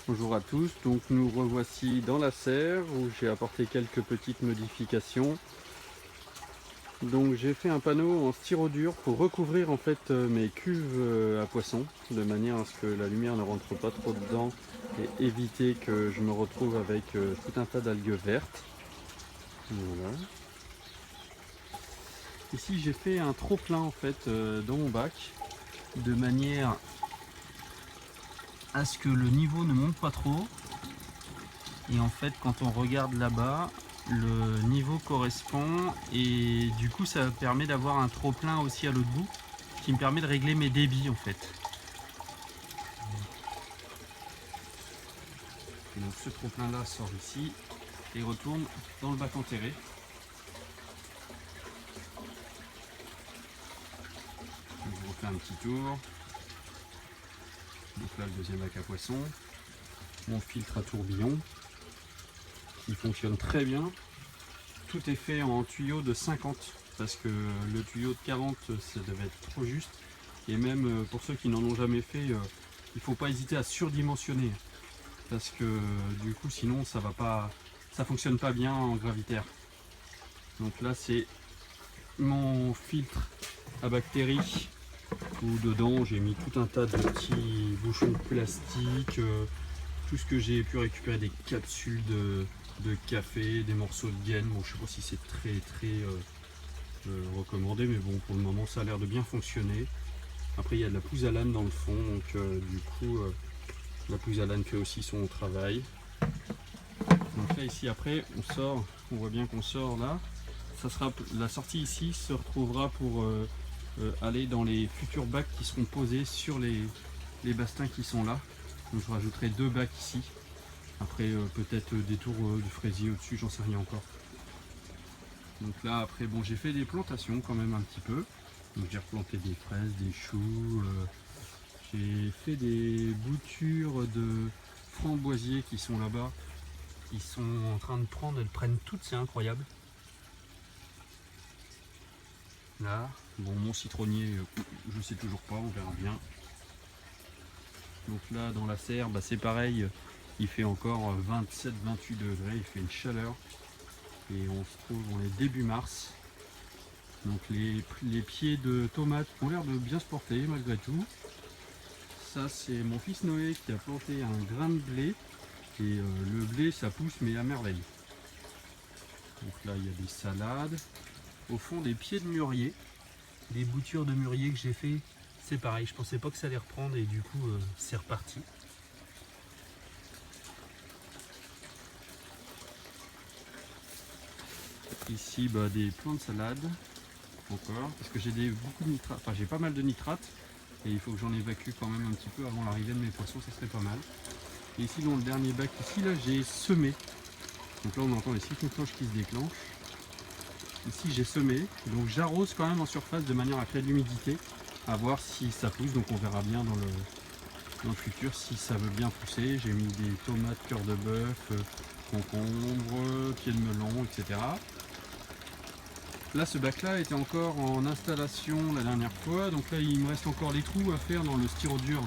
Bonjour à tous, donc nous revoici dans la serre où j'ai apporté quelques petites modifications. Donc j'ai fait un panneau en styrodure pour recouvrir en fait mes cuves à poissons, de manière à ce que la lumière ne rentre pas trop dedans et éviter que je me retrouve avec tout un tas d'algues vertes. Voilà. Ici j'ai fait un trop plein en fait dans mon bac, de manière à ce que le niveau ne monte pas trop. Et en fait, quand on regarde là-bas, le niveau correspond et du coup ça permet d'avoir un trop plein aussi à l'autre bout qui me permet de régler mes débits en fait. Et donc ce trop plein là sort ici et retourne dans le bac enterré. Je refais un petit tour. Donc là le deuxième bac à poissons. Mon filtre à tourbillon qui fonctionne très bien. Tout est fait en tuyau de 50 parce que le tuyau de 40 ça devait être trop juste. Et même pour ceux qui n'en ont jamais fait, il ne faut pas hésiter à surdimensionner parce que du coup sinon ça va pas, ça fonctionne pas bien en gravitaire. Donc là c'est mon filtre à bactéries où dedans j'ai mis tout un tas de petits bouchons de plastique, tout ce que j'ai pu récupérer, des capsules de café, des morceaux de gaine. Bon, je sais pas si c'est très recommandé, mais bon, pour le moment ça a l'air de bien fonctionner. Après il y a de la pouzzalane dans le fond, donc du coup la pouzzalane fait aussi son travail. Donc là ici après on sort, on voit bien qu'on sort là. Ça sera, la sortie ici se retrouvera pour aller dans les futurs bacs qui seront posés sur les bastings qui sont là. Donc je rajouterai 2 bacs ici. Après peut-être des tours de fraisier au-dessus, j'en sais rien encore. Donc là après bon j'ai fait des plantations quand même un petit peu. Donc j'ai replanté des fraises, des choux, j'ai fait des boutures de framboisiers qui sont là-bas. Ils sont en train de prendre, elles prennent toutes, c'est incroyable. Là, bon mon citronnier, je sais toujours pas, on verra bien. Donc là dans la serre, bah, c'est pareil, il fait encore 27-28 degrés, il fait une chaleur. Et on se trouve, on est début mars. Donc les pieds de tomates ont l'air de bien se porter malgré tout. Ça c'est mon fils Noé qui a planté un grain de blé. Et le blé ça pousse mais à merveille. Donc là il y a des salades. Au fond des pieds de mûrier. Les boutures de mûrier que j'ai fait, c'est pareil. Je pensais pas que ça allait reprendre et du coup c'est reparti. Ici bah, des plants de salade. Encore. Parce que j'ai beaucoup de nitrates. Enfin j'ai pas mal de nitrates. Et il faut que j'en évacue quand même un petit peu avant l'arrivée de mes poissons, ça serait pas mal. Et ici dans le dernier bac, ici là j'ai semé. Donc là on entend les siphons de cloche qui se déclenchent. Ici j'ai semé, donc j'arrose quand même en surface de manière à créer de l'humidité, à voir si ça pousse, donc on verra bien dans le futur si ça veut bien pousser. J'ai mis des tomates cœur de bœuf, concombres, pieds de melon, etc. Là ce bac là était encore en installation la dernière fois, donc là il me reste encore les trous à faire dans le styrodure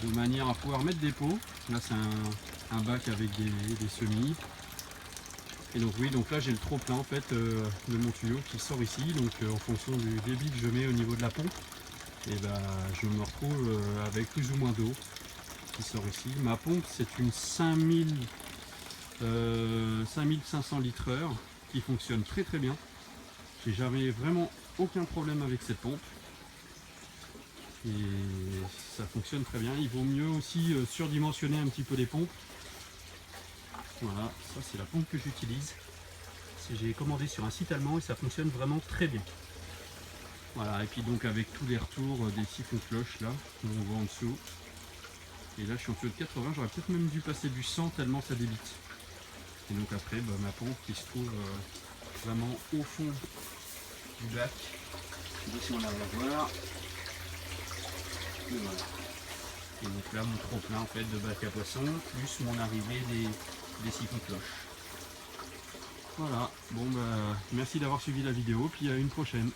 de manière à pouvoir mettre des pots. Là c'est un bac avec des semis. Et donc oui, donc là j'ai le trop plein en fait de mon tuyau qui sort ici. Donc en fonction du débit que je mets au niveau de la pompe, et ben je me retrouve avec plus ou moins d'eau qui sort ici. Ma pompe c'est une 5500 litres/heure qui fonctionne très bien. J'ai jamais vraiment aucun problème avec cette pompe. Et ça fonctionne très bien. Il vaut mieux aussi surdimensionner un petit peu les pompes. Voilà, ça c'est la pompe que j'utilise. J'ai commandé sur un site allemand et ça fonctionne vraiment très bien. Voilà, et puis donc avec tous les retours des siphons cloches là, on voit en dessous. Et là je suis en dessous de 80, j'aurais peut-être même dû passer du 100 tellement ça débite. Et donc après bah, ma pompe qui se trouve vraiment au fond du bac. Je sais pas si on arrive à voir. Et voilà. Et donc là mon trop plein en fait de bac à poissons, plus mon arrivée des siphons cloches. Voilà, bon bah merci d'avoir suivi la vidéo, puis à une prochaine.